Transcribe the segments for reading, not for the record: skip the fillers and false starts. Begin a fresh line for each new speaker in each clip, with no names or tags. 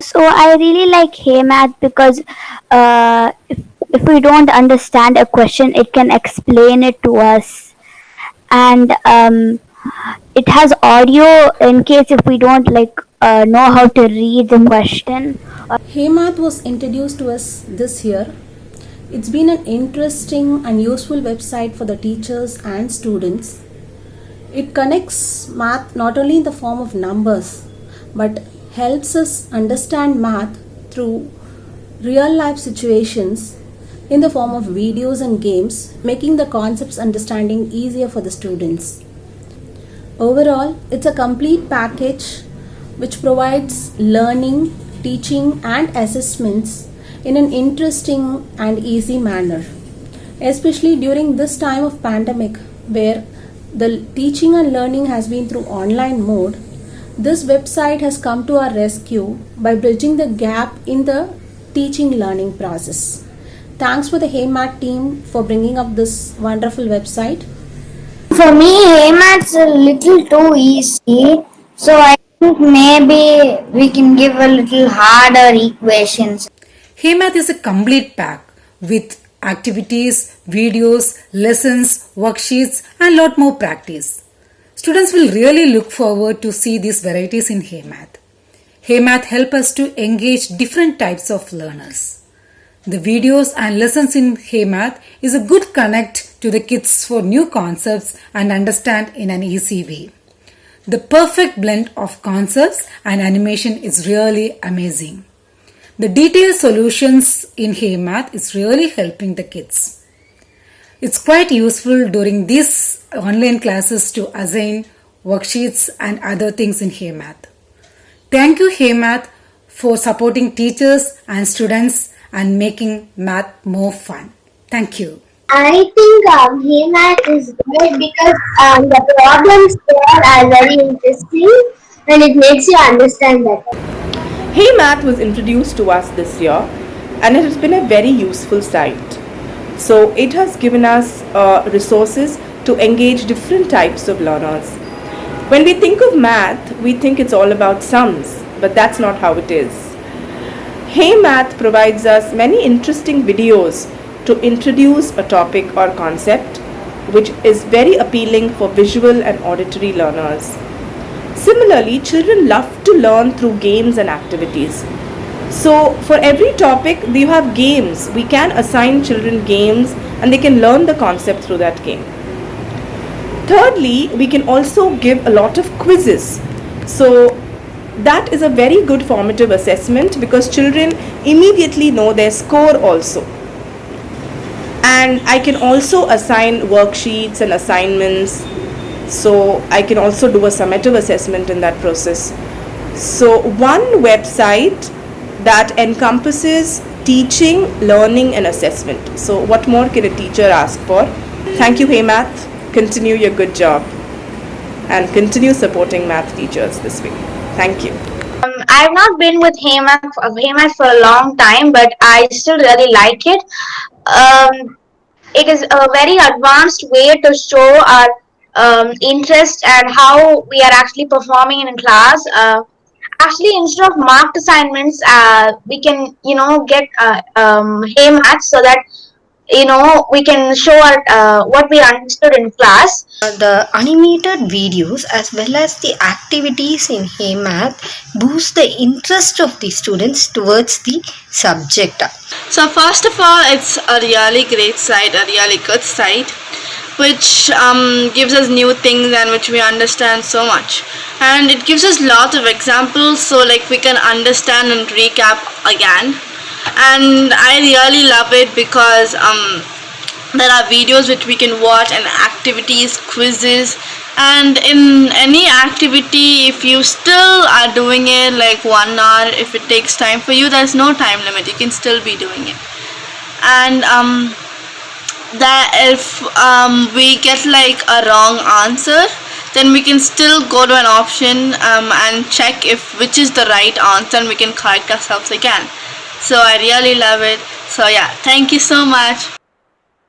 So I really like HeyMath because if we don't understand a question, it can explain it to us, and it has audio in case if we don't know how to read the question.
HeyMath was introduced to us this year. It's been an interesting and useful website for the teachers and students. It connects math not only in the form of numbers but helps us understand math through real life situations in the form of videos and games, making the concepts understanding easier for the students. Overall, it's a complete package which provides learning, teaching, and assessments in an interesting and easy manner. Especially during this time of pandemic where the teaching and learning has been through online mode, this website has come to our rescue by bridging the gap in the teaching learning process. Thanks for the HeyMath team for bringing up this wonderful website.
For me, HeyMath's a little too easy, so I think maybe we can give a little harder equations.
HeyMath is a complete pack with activities, videos, lessons, worksheets and lot more practice. Students will really look forward to see these varieties in HeyMath. HeyMath help us to engage different types of learners. The videos and lessons in HeyMath is a good connect to the kids for new concepts and understand in an easy way. The perfect blend of concepts and animation is really amazing. The detailed solutions in HeyMath is really helping the kids. It's quite useful during these online classes to assign worksheets and other things in HeyMath. Thank you HeyMath for supporting teachers and students and making math more fun. Thank you.
I think HeyMath is good because the problems there are very interesting and it makes you understand better.
HeyMath was introduced to us this year and it has been a very useful site. So it has given us resources to engage different types of learners. When we think of math, we think it's all about sums, but that's not how it is. HeyMath provides us many interesting videos to introduce a topic or concept, which is very appealing for visual and auditory learners. Similarly, children love to learn through games and activities. So, for every topic, you have games. We can assign children games and they can learn the concept through that game. Thirdly, we can also give a lot of quizzes. So, that is a very good formative assessment because children immediately know their score also. And I can also assign worksheets and assignments. So I can also do a summative assessment in that process. So one website that encompasses teaching, learning and assessment. So what more can a teacher ask for? Thank you HeyMath. Continue your good job and continue supporting math teachers this way. Thank you.
I've not been with HeyMath for a long time, but I still really like it. It is a very advanced way to show our interest and how we are actually performing in class. Actually, instead of marked assignments, we can get HeyMath so that we can show our what we understood in class.
The animated videos as well as the activities in HeyMath boost the interest of the students towards the subject.
So first of all, it's a really great site, a really good site, which gives us new things and which we understand so much. And it gives us lots of examples so like we can understand and recap again. And I really love it because there are videos which we can watch and activities, quizzes, and in any activity if you still are doing it like 1 hour, if it takes time for you, there's no time limit, you can still be doing it. And that if we get like a wrong answer, then we can still go to an option and check if which is the right answer and we can correct ourselves again. So I really love it. So yeah, thank you so much.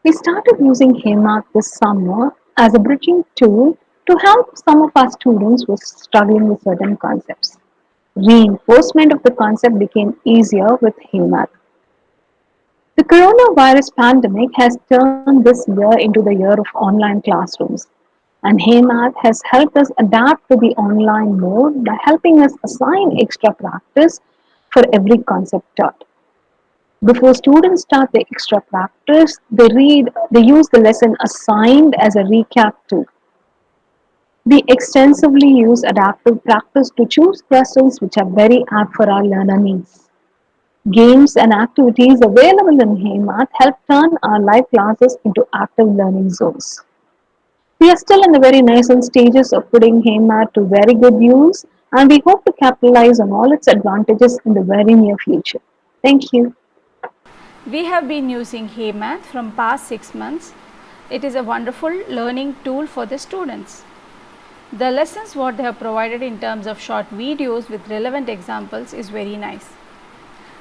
We started using HeyMath this summer as a bridging tool to help some of our students who were struggling with certain concepts. Reinforcement of the concept became easier with HeyMath. The coronavirus pandemic has turned this year into the year of online classrooms, and HeyMath has helped us adapt to the online mode by helping us assign extra practice for every concept taught. Before students start the extra practice, they use the lesson assigned as a recap tool. We extensively use adaptive practice to choose questions which are very apt for our learner needs. Games and activities available in HeyMath help turn our live classes into active learning zones. We are still in the very nascent stages of putting HeyMath to very good use, and we hope to capitalize on all its advantages in the very near future. Thank you.
We have been using HeyMath from past 6 months. It is a wonderful learning tool for the students. The lessons what they have provided in terms of short videos with relevant examples is very nice.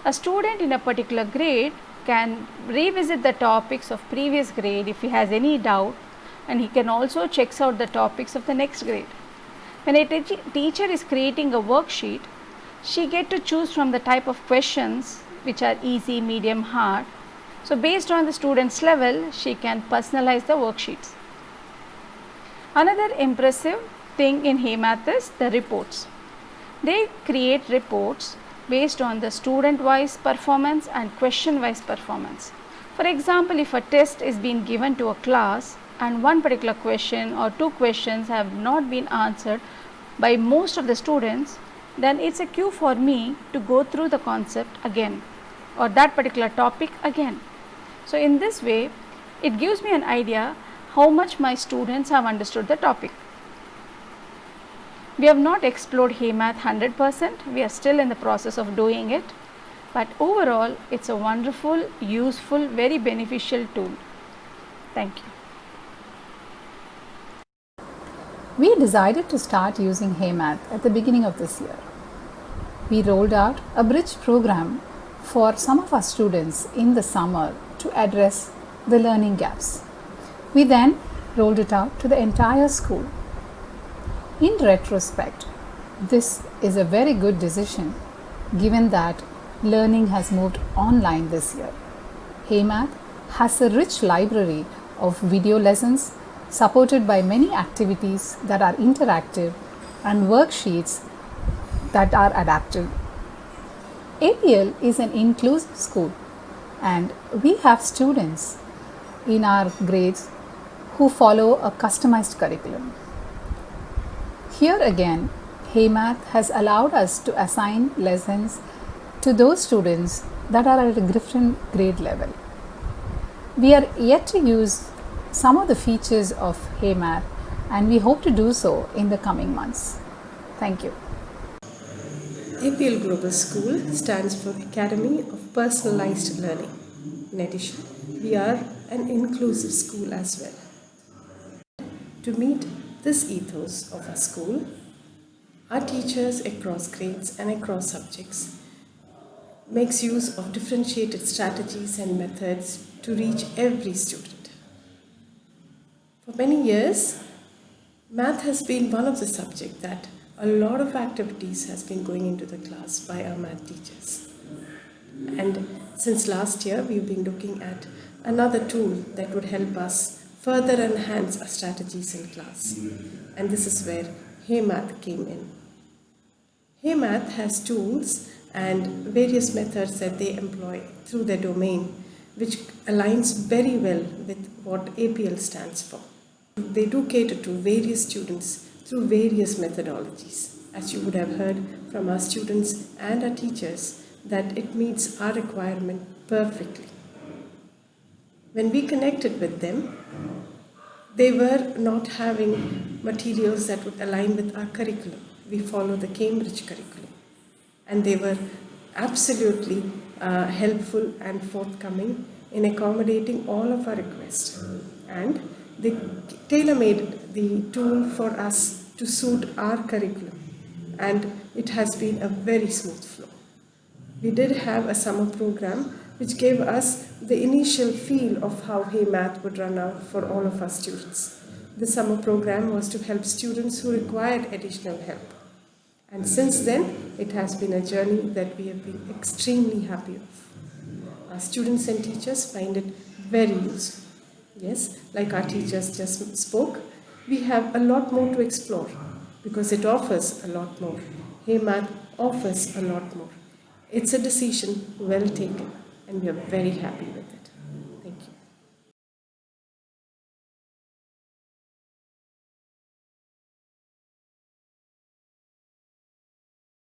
A student in a particular grade can revisit the topics of previous grade if he has any doubt, and he can also check out the topics of the next grade. When a teacher is creating a worksheet, she get to choose from the type of questions which are easy, medium, hard. So based on the student's level, she can personalize the worksheets. Another impressive thing in HeyMath is the reports. They create reports based on the student wise performance and question wise performance. For example, if a test is being given to a class and one particular question or two questions have not been answered by most of the students, then it's a cue for me to go through the concept again or that particular topic again. So in this way, it gives me an idea how much my students have understood the topic. We have not explored HeyMath 100%, we are still in the process of doing it, but overall it's a wonderful, useful, very beneficial tool. Thank you.
We decided to start using HeyMath at the beginning of this year. We rolled out a bridge program for some of our students in the summer to address the learning gaps. We then rolled it out to the entire school. In retrospect, this is a very good decision given that learning has moved online this year. HeyMath has a rich library of video lessons supported by many activities that are interactive and worksheets that are adaptive. APL is an inclusive school and we have students in our grades who follow a customized curriculum. Here again, HeyMath has allowed us to assign lessons to those students that are at a different grade level. We are yet to use some of the features of HeyMath and we hope to do so in the coming months. Thank you.
APL Global School stands for Academy of Personalized Learning. In addition, we are an inclusive school as well. To meet this ethos of our school, our teachers across grades and across subjects makes use of differentiated strategies and methods to reach every student. For many years, math has been one of the subjects that a lot of activities has been going into the class by our math teachers. And since last year, we've been looking at another tool that would help us further enhance our strategies in class. And this is where HeyMath came in. HeyMath has tools and various methods that they employ through their domain, which aligns very well with what APL stands for. They do cater to various students through various methodologies. As you would have heard from our students and our teachers, that it meets our requirement perfectly. When we connected with them, they were not having materials that would align with our curriculum. We follow the Cambridge curriculum. And they were absolutely helpful and forthcoming in accommodating all of our requests. And they tailor-made the tool for us to suit our curriculum. And it has been a very smooth flow. We did have a summer program which gave us the initial feel of how HeyMath would run out for all of our students. The summer program was to help students who required additional help.
And since then, it has been a journey that we have been extremely happy of. Our students and teachers find it very useful. Yes, like our teachers just spoke, we have a lot more to explore because it offers a lot more. HeyMath offers a lot more. It's a decision well taken and we are very happy with it.